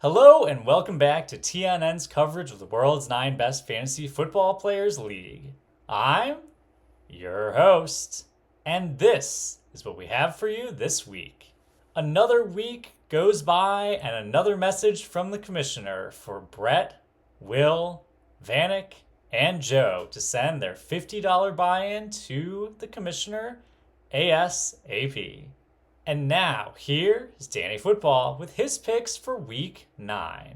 Hello and welcome back to TNN's coverage of the world's 9 best fantasy football players league. I'm your host, and this is what we have for you this week. Another week goes by and another message from the commissioner for Brett, Will, Vanek, and Joe to send their $50 buy-in to the commissioner ASAP. And now, here is Danny Football with his picks for Week 9.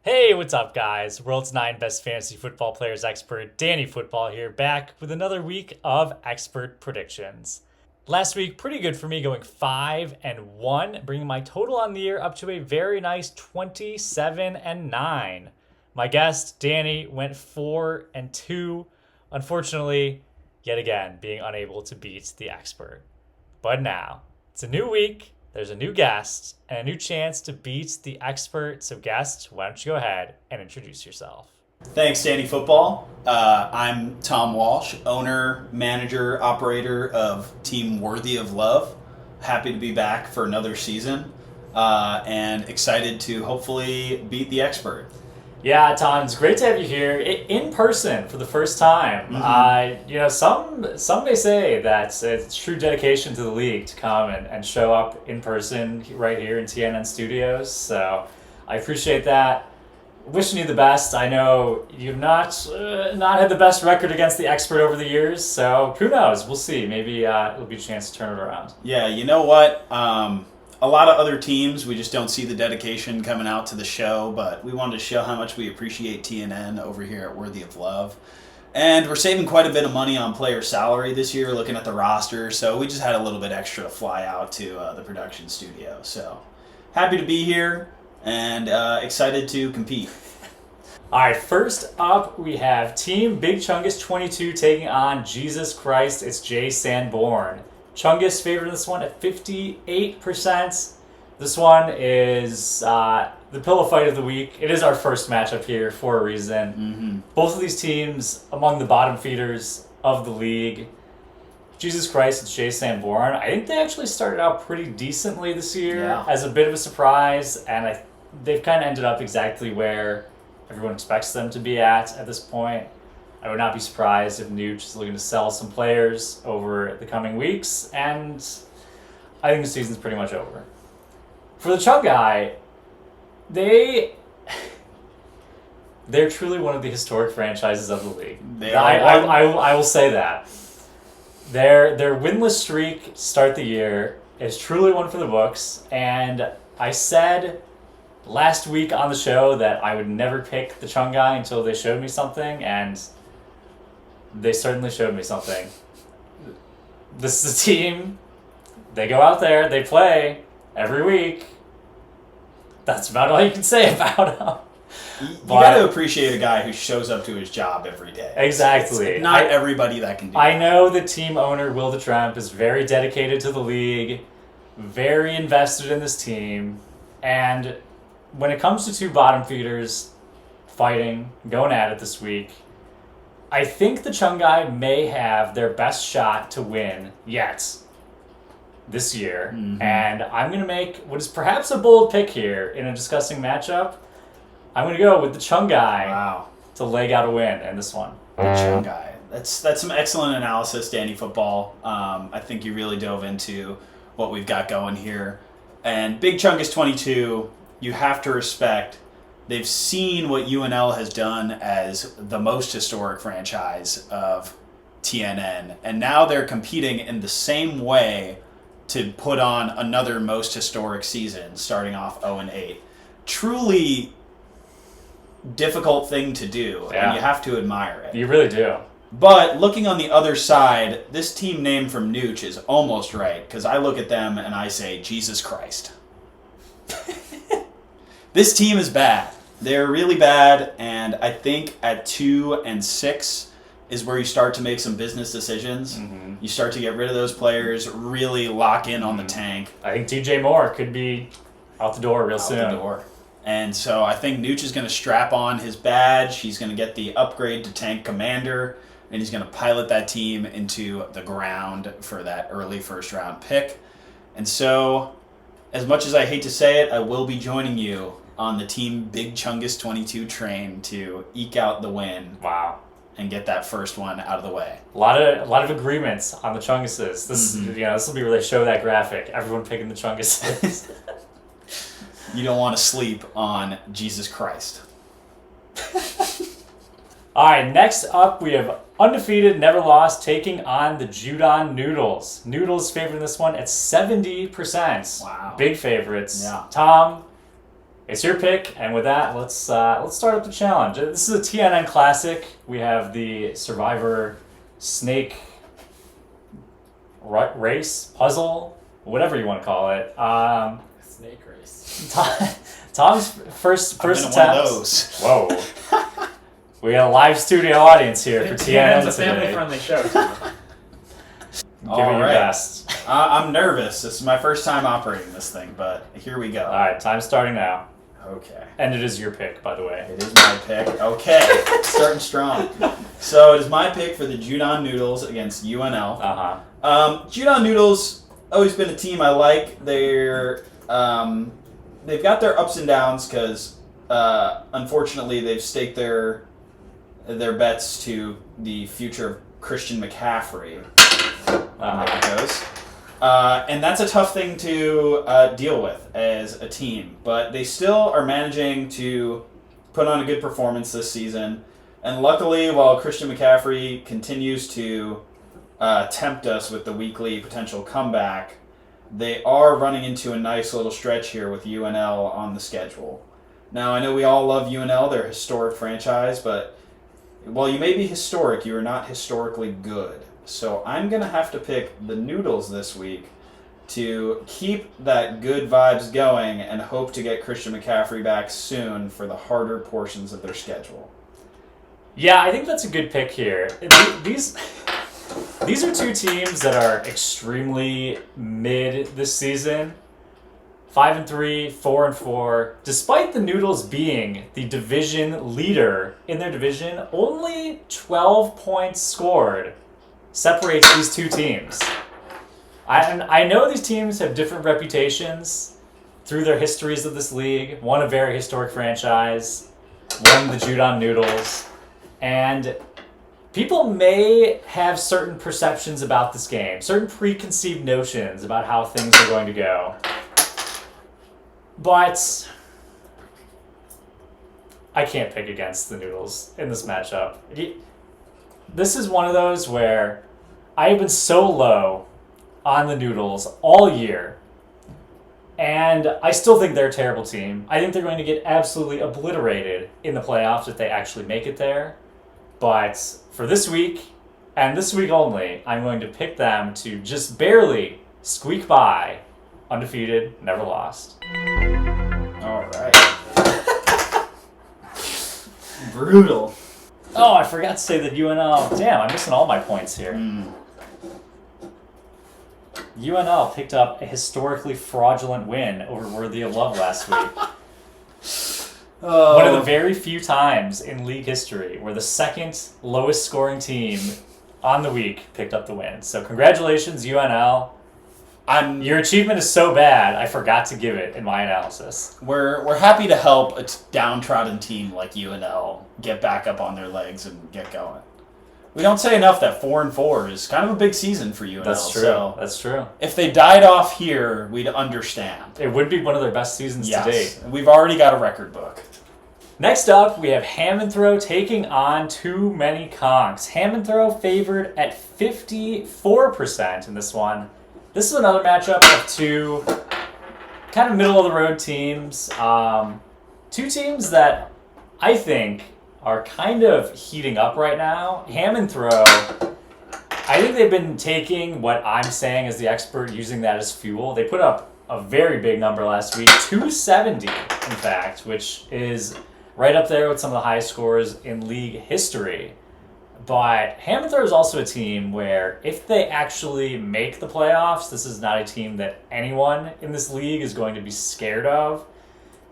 Hey, what's up, guys? World's 9 best fantasy football players expert, Danny Football here, back with another week of expert predictions. Last week, pretty good for me, going 5-1, bringing my total on the year up to a very nice 27-9. My guest, Danny, went 4-2. Unfortunately, yet again, being unable to beat the expert. But now, it's a new week, there's a new guest, and a new chance to beat the expert. So guest, why don't you go ahead and introduce yourself? Thanks, Danny Football. I'm Tom Walsh, owner, manager, operator of Team Worthy of Love. Happy to be back for another season, and excited to hopefully beat the expert. Yeah, Tom, it's great to have you here in person for the first time. Mm-hmm. Some may say that it's true dedication to the league to come and show up in person right here in TNN Studios. So I appreciate that. Wishing you the best. I know you've not had the best record against the expert over the years, so who knows? We'll see. Maybe it'll be a chance to turn it around. Yeah, you know what? A lot of other teams, we just don't see the dedication coming out to the show, but we wanted to show how much we appreciate TNN over here at Worthy of Love. And we're saving quite a bit of money on player salary this year, looking at the roster, so we just had a little bit extra to fly out to the production studio. So happy to be here and excited to compete. All right, first up, we have Team Big Chungus 22 taking on Jesus Christ. It's Jay Sanborn. Chungus favored this one at 58%. This one is the pillow fight of the week. It is our first matchup here for a reason. Mm-hmm. Both of these teams among the bottom feeders of the league. Jesus Christ and Jay Sanborn. I think they actually started out pretty decently this year as a bit of a surprise, and they've kind of ended up exactly where everyone expects them to be at this point. I would not be surprised if Nuge is looking to sell some players over the coming weeks, and I think the season's pretty much over. For the Chung Guy, they're truly one of the historic franchises of the league. I will say that. Their winless streak to start the year is truly one for the books, and I said last week on the show that I would never pick the Chung Guy until they showed me something, and they certainly showed me something. This is a team. They go out there, they play every week. That's about all you can say about them. You got to appreciate a guy who shows up to his job every day. Exactly. It's not everybody that can do I that. know the team owner, Will DeTremp, is very dedicated to the league, very invested in this team, and when it comes to two bottom feeders fighting, going at it this week, I think the Chung Guy may have their best shot to win yet this year. Mm-hmm. And I'm going to make what is perhaps a bold pick here in a disgusting matchup. I'm going to go with the Chung Guy to leg out a win in this one. The Chung Guy. That's some excellent analysis, Danny Football. I think you really dove into what we've got going here. And Big Chungus 22, you have to respect. They've seen what UNL has done as the most historic franchise of TNN, and now they're competing in the same way to put on another most historic season, starting off 0-8. Truly difficult thing to do, and you have to admire it. You really do. But looking on the other side, this team name from Nooch is almost right, because I look at them and I say, Jesus Christ. This team is bad. They're really bad, and I think at 2-6 is where you start to make some business decisions. Mm-hmm. You start to get rid of those players, really lock in on the tank. I think DJ Moore could be out the door real soon. Out the door. And so I think Nooch is going to strap on his badge. He's going to get the upgrade to tank commander, and he's going to pilot that team into the ground for that early first-round pick. And so as much as I hate to say it, I will be joining you on the Team Big Chungus 22 train to eke out the win. Wow. And get that first one out of the way. A lot of agreements on the Chunguses. This this will be where they show that graphic. Everyone picking the Chunguses. You don't want to sleep on Jesus Christ. All right, next up we have undefeated, never lost, taking on the Judon Noodles. Noodles favored in this one at 70%. Wow. Big favorites. Yeah. Tom, it's your pick, and with that, let's start up the challenge. This is a TNN classic. We have the Survivor Snake race, puzzle, whatever you want to call it. Snake race. Tom's first attempt. One of those. Whoa. We got a live studio audience here for TNN TNN's a today. family-friendly show. Give it your best. I'm nervous. This is my first time operating this thing, but here we go. All right, time's starting now. Okay. And it is your pick, by the way. It is my pick. Okay. Starting strong. So it is my pick for the Judon Noodles against UNL. Judon Noodles, always been a team I like. They've got their ups and downs because unfortunately they've staked their bets to the future of Christian McCaffrey. There it goes. And that's a tough thing to deal with as a team. But they still are managing to put on a good performance this season. And luckily, while Christian McCaffrey continues to tempt us with the weekly potential comeback, they are running into a nice little stretch here with UNL on the schedule. Now, I know we all love UNL. They're a historic franchise, but while you may be historic, you are not historically good. So I'm going to have to pick the Noodles this week to keep that good vibes going and hope to get Christian McCaffrey back soon for the harder portions of their schedule. Yeah, I think that's a good pick here. These are two teams that are extremely mid this season. 5-3, 4-4. Despite the Noodles being the division leader in their division, only 12 points scored separates these two teams. I know these teams have different reputations through their histories of this league. One a very historic franchise, one the Judon Noodles. And people may have certain perceptions about this game, certain preconceived notions about how things are going to go. But I can't pick against the Noodles in this matchup. This is one of those where I have been so low on the Noodles all year, and I still think they're a terrible team. I think they're going to get absolutely obliterated in the playoffs if they actually make it there. But for this week, and this week only, I'm going to pick them to just barely squeak by, undefeated, never lost. All right. Brutal. Oh, I forgot to say that UNL... Damn, I'm missing all my points here. UNL picked up a historically fraudulent win over Worthy of Love last week. One of the very few times in league history where the second lowest scoring team on the week picked up the win. So congratulations, UNL. Your achievement is so bad, I forgot to give it in my analysis. We're happy to help a downtrodden team like UNL get back up on their legs and get going. We don't say enough that 4-4 is kind of a big season for UNL. That's true. So That's true. if they died off here, we'd understand. It would be one of their best seasons to date. We've already got a record book. Next up, we have Hammond-Throw taking on Too Many Conks. Hammond-Throw favored at 54% in this one. This is another matchup of two kind of middle-of-the-road teams. Two teams that I think are kind of heating up right now. Hammond-Throw, I think they've been taking what I'm saying as the expert, using that as fuel. They put up a very big number last week, 270, in fact, which is right up there with some of the highest scores in league history. But Hammond-Throw is also a team where if they actually make the playoffs, this is not a team that anyone in this league is going to be scared of.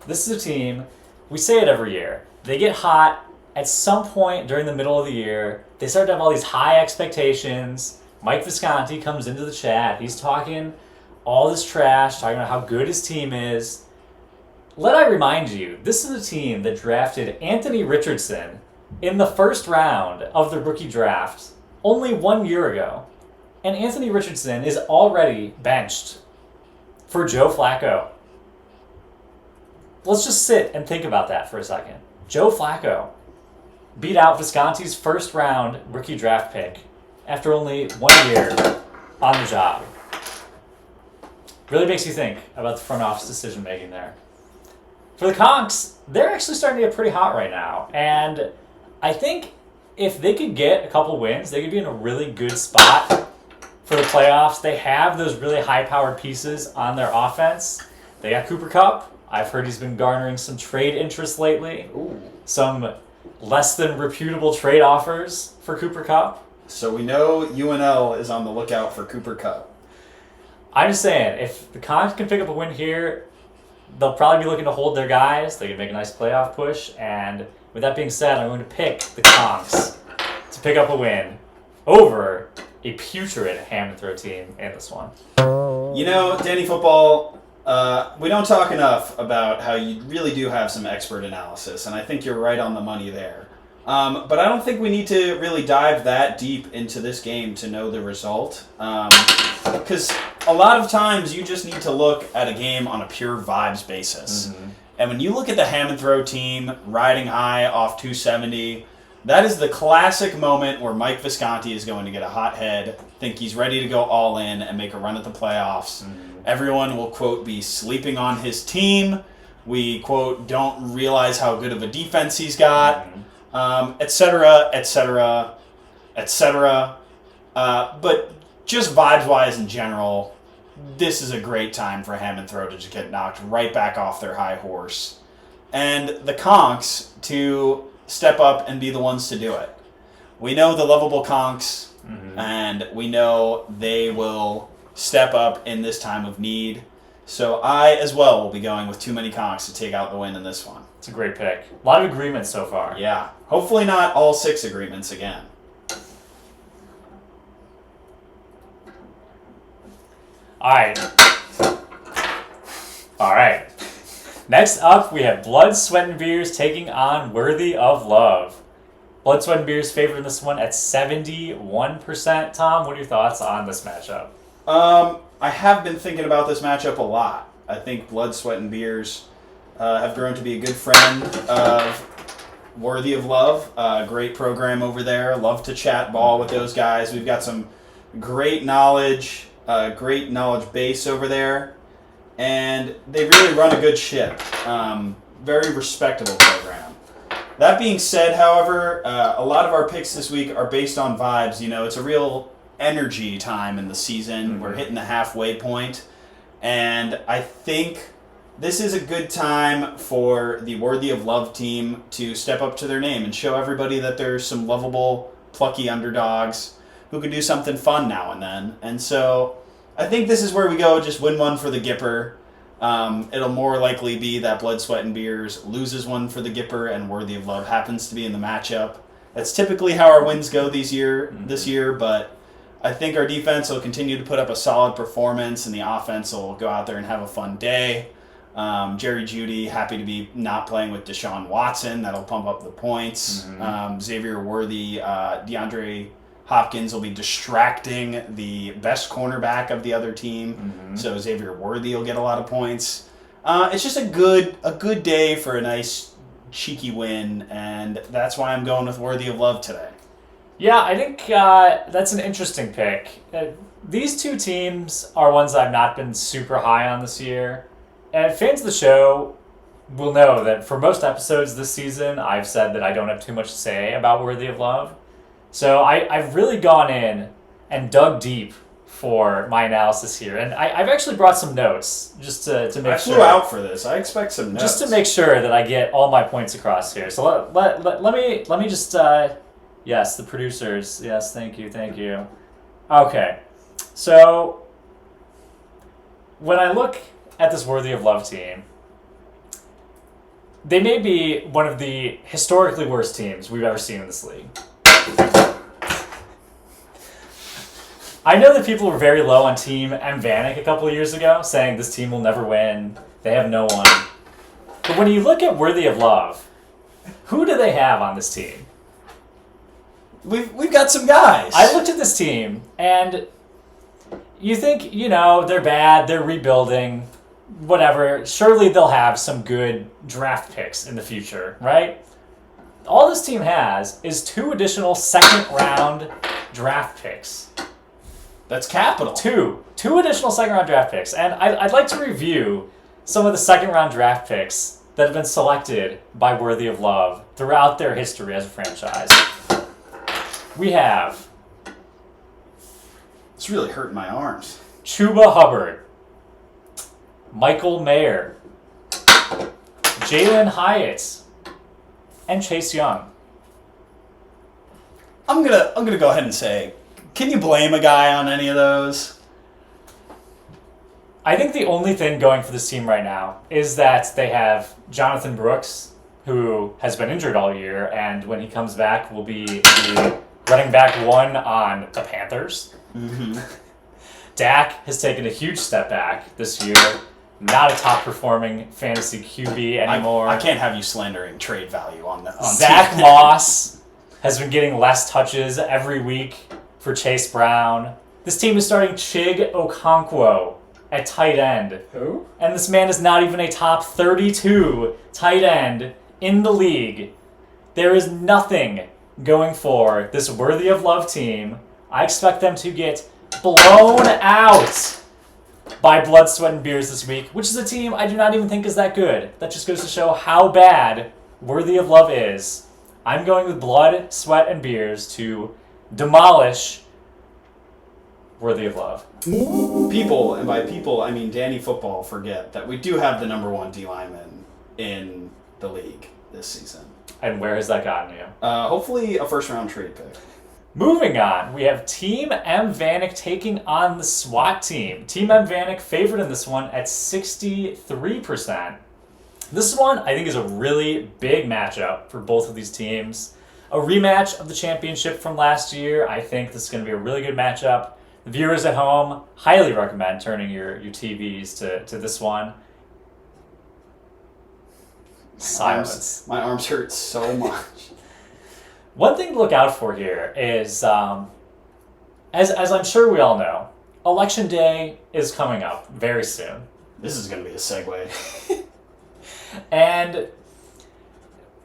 This is a team, we say it every year, they get hot at some point during the middle of the year. They start to have all these high expectations. Mike Visconti comes into the chat. He's talking all this trash, talking about how good his team is. Let I remind you, this is a team that drafted Anthony Richardson in the first round of the rookie draft only 1 year ago. And Anthony Richardson is already benched for Joe Flacco. Let's just sit and think about that for a second. Joe Flacco beat out Visconti's first round rookie draft pick after only 1 year on the job. Really makes you think about the front office decision making there. For the Conks, they're actually starting to get pretty hot right now. And I think if they could get a couple wins, they could be in a really good spot for the playoffs. They have those really high-powered pieces on their offense. They got Cooper Kupp. I've heard he's been garnering some trade interest lately. Ooh. Some less than reputable trade offers for Cooper Kupp. So we know UNL is on the lookout for Cooper Kupp. I'm just saying, if the Conks can pick up a win here, they'll probably be looking to hold their guys. They can make a nice playoff push. And with that being said, I'm going to pick the Conks to pick up a win over a putrid ham and throw team in this one. You know, Danny Football, we don't talk enough about how you really do have some expert analysis, and I think you're right on the money there. But I don't think we need to really dive that deep into this game to know the result. Because a lot of times you just need to look at a game on a pure vibes basis. Mm-hmm. And when you look at the ham and throw team riding high off 270, that is the classic moment where Mike Visconti is going to get a hot head, think he's ready to go all in and make a run at the playoffs. Mm-hmm. Everyone will, quote, be sleeping on his team. We, quote, don't realize how good of a defense he's got, et cetera, et cetera, et cetera. But just vibes-wise in general, this is a great time for ham and throw to just get knocked right back off their high horse. And the Conks to step up and be the ones to do it. We know the lovable Conks, and we know they will step up in this time of need. So I, as well, will be going with too many Conks to take out the win in this one. It's a great pick. A lot of agreements so far. Yeah. Hopefully not all 6 agreements again. All right. Next up, we have Blood, Sweat, and Beers taking on Worthy of Love. Blood, Sweat, and Beers favored this one at 71%. Tom, what are your thoughts on this matchup? I have been thinking about this matchup a lot. I think Blood, Sweat, and Beers have grown to be a good friend of Worthy of Love. Great program over there. Love to chat ball with those guys. We've got some great knowledge base over there. And they really run a good ship. Very respectable program. That being said, however, a lot of our picks this week are based on vibes. You know, it's a real energy time in the season. Mm-hmm. We're hitting the halfway point. And I think this is a good time for the Worthy of Love team to step up to their name and show everybody that there's some lovable, plucky underdogs who can do something fun now and then. And so I think this is where we go, just win one for the Gipper. It'll more likely be that Blood, Sweat, and Beers loses one for the Gipper and Worthy of Love happens to be in the matchup. That's typically how our wins go this year, but I think our defense will continue to put up a solid performance and the offense will go out there and have a fun day. Jerry Jeudy, happy to be not playing with Deshaun Watson. That'll pump up the points. Xavier Worthy, DeAndre Hopkins will be distracting the best cornerback of the other team, so Xavier Worthy will get a lot of points. It's just a good day for a nice cheeky win, and that's why I'm going with Worthy of Love today. Yeah, I think that's an interesting pick. These two teams are ones I've not been super high on this year, and fans of the show will know that for most episodes this season, I've said that I don't have too much to say about Worthy of Love. So I've really gone in and dug deep for my analysis here. And I've actually brought some notes just to make sure. I flew out for this. I expect some notes. Just to make sure that I get all my points across here. So let me just, yes, the producers. Yes, thank you. Okay. So when I look at this Worthy of Love team, they may be one of the historically worst teams we've ever seen in this league. I know that people were very low on Team M. Vanek a couple of years ago, saying this team will never win. They have no one. But when you look at Worthy of Love, who do they have on this team? We've got some guys. I looked at this team, and you think, they're bad, they're rebuilding, whatever. Surely they'll have some good draft picks in the future, right? All this team has is 2 additional second-round draft picks. That's capital. Two additional second-round draft picks. And I'd like to review some of the second-round draft picks that have been selected by Worthy of Love throughout their history as a franchise. We have... It's really hurting my arms. Chuba Hubbard, Michael Mayer, Jalen Hyatt, and Chase Young. I'm gonna go ahead and say, can you blame a guy on any of those? I think the only thing going for this team right now is that they have Jonathan Brooks, who has been injured all year, and when he comes back will be the running back 1 on the Panthers. Mm-hmm. Dak has taken a huge step back this year. Not a top-performing fantasy QB anymore. I can't have you slandering trade value on Zach Moss has been getting less touches every week for Chase Brown. This team is starting Chig Okonkwo at tight end. Who? And this man is not even a top 32 tight end in the league. There is nothing going for this Worthy of Love team. I expect them to get blown out by Blood, Sweat, and Beers this week, which is a team I do not even think is that good. That just goes to show how bad Worthy of Love is. I'm going with Blood, Sweat, and Beers to demolish Worthy of Love. People, and by people I mean Danny Football, forget that we do have the number 1 D lineman in the league this season. And where has that gotten you? Hopefully a first-round trade pick. Moving on, we have Team M. Vanek taking on the SWAT team. Team M. Vanek favored in this one at 63%. This one, I think, is a really big matchup for both of these teams. A rematch of the championship from last year. I think this is going to be a really good matchup. The viewers at home, highly recommend turning your TVs to this one. Silence. My arms hurt so much. One thing to look out for here is, as I'm sure we all know, Election Day is coming up very soon. This is going to be a segue. And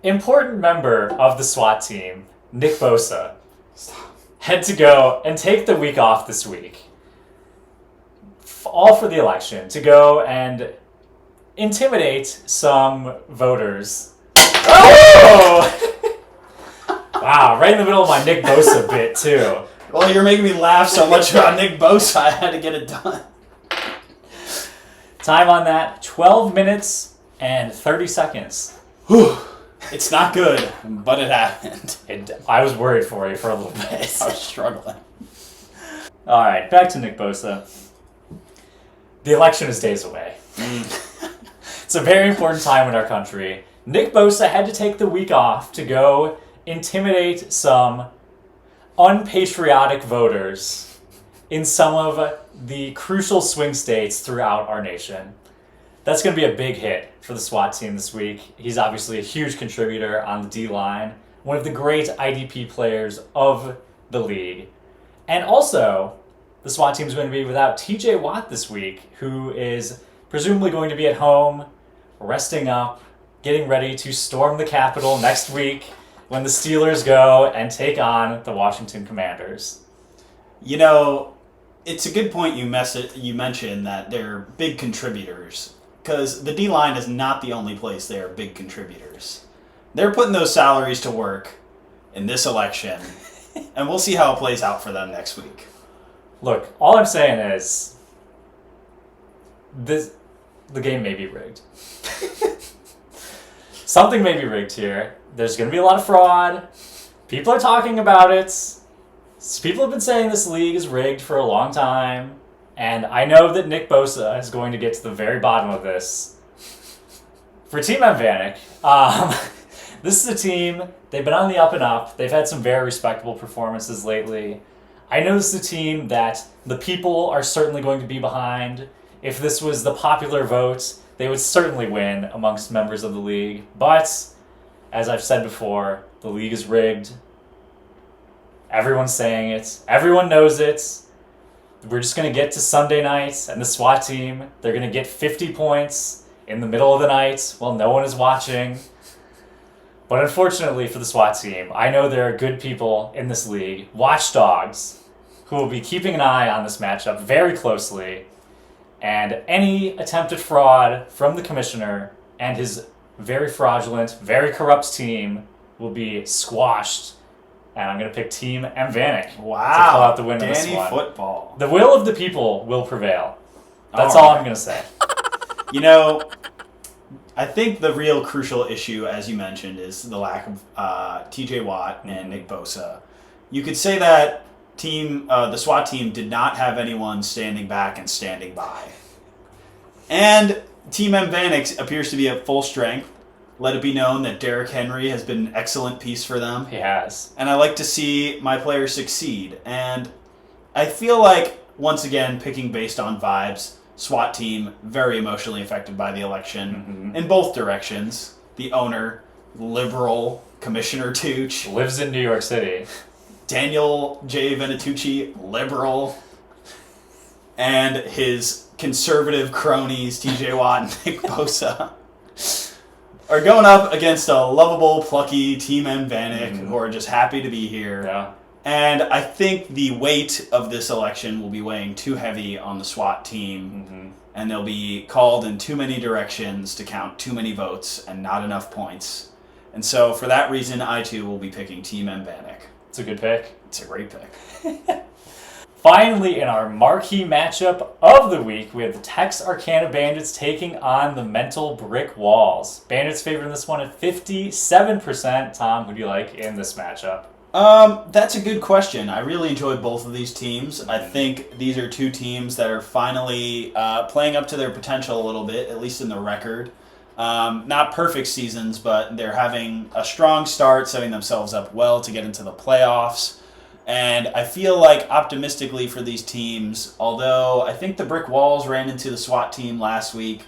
important member of the SWAT team, Nick Bosa, had to go and take the week off this week, all for the election, to go and intimidate some voters. Oh! Wow, right in the middle of my Nick Bosa bit, too. Well, you're making me laugh so much about Nick Bosa, I had to get it done. Time on that, 12 minutes and 30 seconds. Whew. It's not good, but it happened. I was worried for you for a little bit. I was struggling. All right, back to Nick Bosa. The election is days away. It's a very important time in our country. Nick Bosa had to take the week off to go intimidate some unpatriotic voters in some of the crucial swing states throughout our nation. That's going to be a big hit for the SWAT team this week. He's obviously a huge contributor on the D-line, one of the great IDP players of the league. And also, the SWAT team is going to be without TJ Watt this week, who is presumably going to be at home, resting up, getting ready to storm the Capitol next week when the Steelers go and take on the Washington Commanders. You know, it's a good point you mentioned that they're big contributors, because the D-line is not the only place they are big contributors. They're putting those salaries to work in this election, and we'll see how it plays out for them next week. Look, all I'm saying is the game may be rigged. Something may be rigged here. There's going to be a lot of fraud. People are talking about it. People have been saying this league is rigged for a long time. And I know that Nick Bosa is going to get to the very bottom of this. For Team M. Vanek, this is a team, they've been on the up and up. They've had some very respectable performances lately. I know this is a team that the people are certainly going to be behind. If this was the popular vote, they would certainly win amongst members of the league. But, as I've said before, the league is rigged. Everyone's saying it. Everyone knows it. We're just going to get to Sunday night, and the SWAT team, they're going to get 50 points in the middle of the night while no one is watching. But unfortunately for the SWAT team, I know there are good people in this league, watchdogs, who will be keeping an eye on this matchup very closely. And any attempt at fraud from the commissioner and his very fraudulent, very corrupt team will be squashed. And I'm going to pick Team M. Vanek Wow. to pull out the win in this Danny one. football. The will of the people will prevail. That's All all right. I'm going to say. You know, I think the real crucial issue, as you mentioned, is the lack of T.J. Watt and Nick Bosa. You could say that the SWAT team did not have anyone standing back and standing by. And Team M. Vanek appears to be at full strength. Let it be known that Derrick Henry has been an excellent piece for them. He has. And I like to see my players succeed. And I feel like, once again, picking based on vibes, SWAT team very emotionally affected by the election in both directions. The owner, liberal, Commissioner Tooch. Lives in New York City. Daniel J. Venatucci, liberal. And his conservative cronies, TJ Watt and Nick Bosa, are going up against a lovable, plucky Team M. Vanek who are just happy to be here. Yeah. And I think the weight of this election will be weighing too heavy on the SWAT team, and they'll be called in too many directions to count too many votes and not enough points. And so, for that reason, I too will be picking Team M. Vanek. It's a good pick. It's a great pick. Finally, in our marquee matchup of the week, we have the Texarkana Bandits taking on the Mental Brick Walls. Bandits favored in this one at 57%. Tom, who do you like in this matchup? That's a good question. I really enjoyed both of these teams. I think these are two teams that are finally playing up to their potential a little bit, at least in the record. Not perfect seasons, but they're having a strong start, setting themselves up well to get into the playoffs. And I feel like, optimistically for these teams, although I think the Brick Walls ran into the SWAT team last week,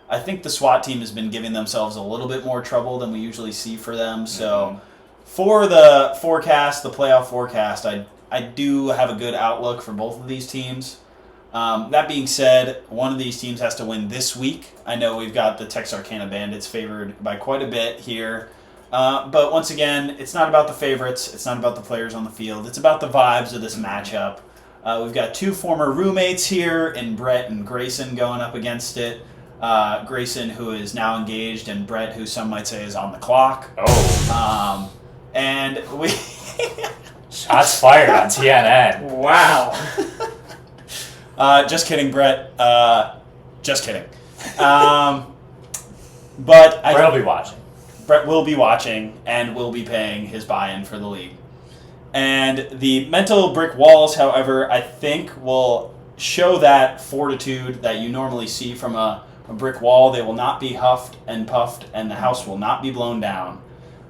I think the SWAT team has been giving themselves a little bit more trouble than we usually see for them. So for the forecast, the playoff forecast, I do have a good outlook for both of these teams. That being said, one of these teams has to win this week. I know we've got the Texarkana Bandits favored by quite a bit here. But once again, it's not about the favorites. It's not about the players on the field. It's about the vibes of this matchup. We've got two former roommates here in Brett and Grayson going up against it. Grayson, who is now engaged, and Brett, who some might say is on the clock. Oh. And we... Shots fired on TNN. Wow. Just kidding, Brett. Just kidding. But Brett will be watching. Brett will be watching and will be paying his buy-in for the league. And the Mental Brick Walls, however, I think will show that fortitude that you normally see from a brick wall. They will not be huffed and puffed, and the house will not be blown down,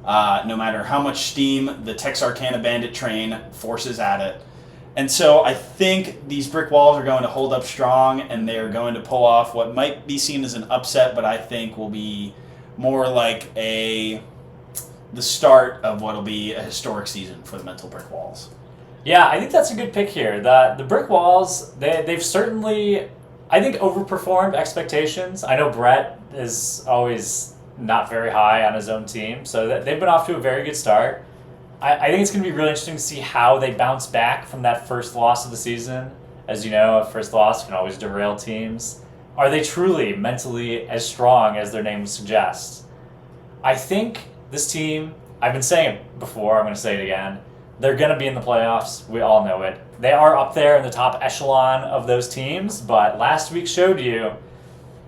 no matter how much steam the Texarkana Bandit train forces at it. And so I think these brick walls are going to hold up strong, and they are going to pull off what might be seen as an upset, but I think will be more like the start of what will be a historic season for the Mental Brick Walls. Yeah, I think that's a good pick here. The Brick Walls, they've certainly, I think, overperformed expectations. I know Brett is always not very high on his own team, so they've been off to a very good start. I think it's going to be really interesting to see how they bounce back from that first loss of the season. As you know, a first loss can always derail teams. Are they truly mentally as strong as their name would suggest? I think this team, I've been saying it before, I'm going to say it again, they're going to be in the playoffs. We all know it. They are up there in the top echelon of those teams, but last week showed you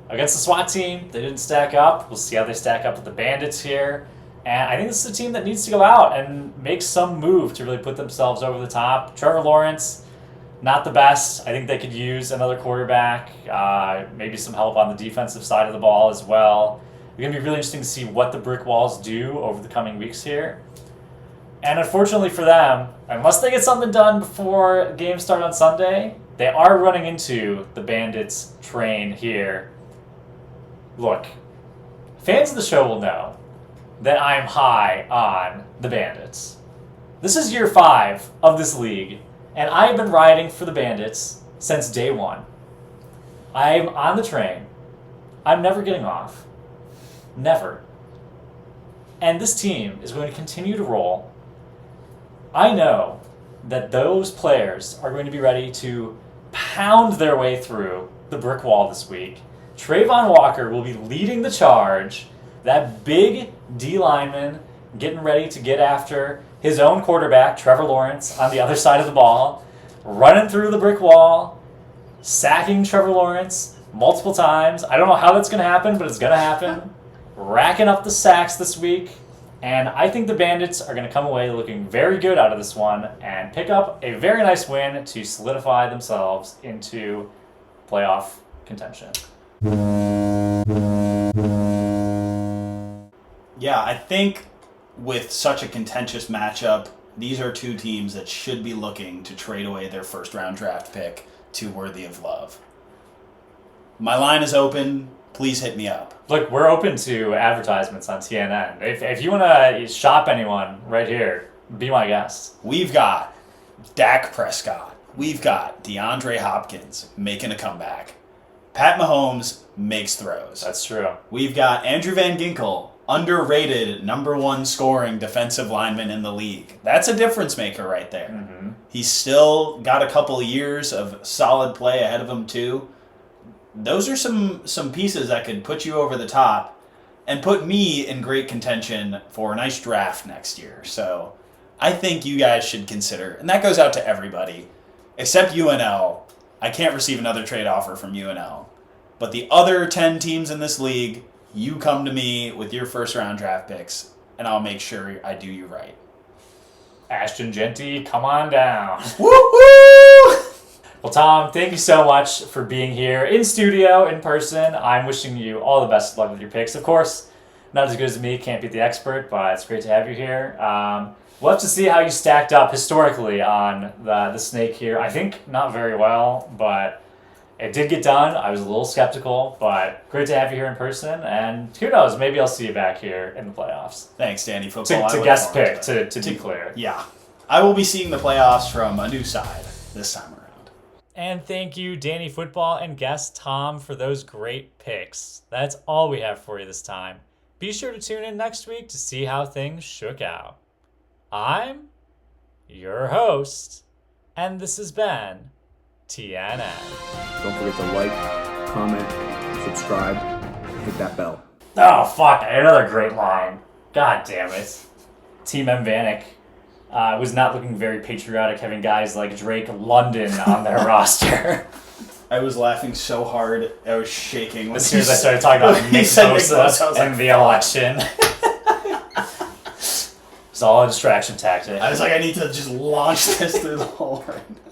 against the SWAT team, they didn't stack up. We'll see how they stack up with the Bandits here. And I think this is a team that needs to go out and make some move to really put themselves over the top. Trevor Lawrence, not the best. I think they could use another quarterback, maybe some help on the defensive side of the ball as well. It's going to be really interesting to see what the Brick Walls do over the coming weeks here. And unfortunately for them, unless they get something done before games start on Sunday, they are running into the Bandits train here. Look, fans of the show will know that I am high on the Bandits. This is year 5 of this league, and I have been riding for the Bandits since day 1. I'm on the train. I'm never getting off. Never. And this team is going to continue to roll. I know that those players are going to be ready to pound their way through the brick wall this week. Trayvon Walker will be leading the charge. That big D lineman getting ready to get after his own quarterback, Trevor Lawrence, on the other side of the ball, running through the brick wall, sacking Trevor Lawrence multiple times. I don't know how that's going to happen, but it's going to happen. Racking up the sacks this week. And I think the Bandits are going to come away looking very good out of this one and pick up a very nice win to solidify themselves into playoff contention. Yeah, I think with such a contentious matchup, these are two teams that should be looking to trade away their first-round draft pick to Worthy of Love. My line is open. Please hit me up. Look, we're open to advertisements on TNN. If you want to shop anyone right here, be my guest. We've got Dak Prescott. We've got DeAndre Hopkins making a comeback. Pat Mahomes makes throws. That's true. We've got Andrew Van Ginkel, underrated #1 scoring defensive lineman in the league. That's a difference maker right there. Mm-hmm. He's still got a couple of years of solid play ahead of him too. Those are some pieces that could put you over the top and put me in great contention for a nice draft next year. So I think you guys should consider, and that goes out to everybody, except UNL. I can't receive another trade offer from UNL. But the other 10 teams in this league, you come to me with your first-round draft picks, and I'll make sure I do you right. Ashton Genty, come on down. Woo-woo! Well, Tom, thank you so much for being here in studio, in person. I'm wishing you all the best of luck with your picks. Of course, not as good as me, can't beat the expert, but it's great to have you here. We'll have to see how you stacked up historically on the snake here. I think not very well, but it did get done. I was a little skeptical, but great to have you here in person. And who knows, maybe I'll see you back here in the playoffs. Thanks, Danny Football. To guest pick, to be clear. Yeah. I will be seeing the playoffs from a new side this time around. And thank you, Danny Football and guest Tom, for those great picks. That's all we have for you this time. Be sure to tune in next week to see how things shook out. I'm your host, and this has been TNN. Don't forget to like, comment, subscribe, hit that bell. Oh, fuck, another great line. God damn it. Team M. Vanek was not looking very patriotic, having guys like Drake London on their roster. I was laughing so hard, I was shaking. As soon as I started talking about Nick Bosa and the election. It's all a distraction tactic. I was like, I need to just launch this through the hole right now.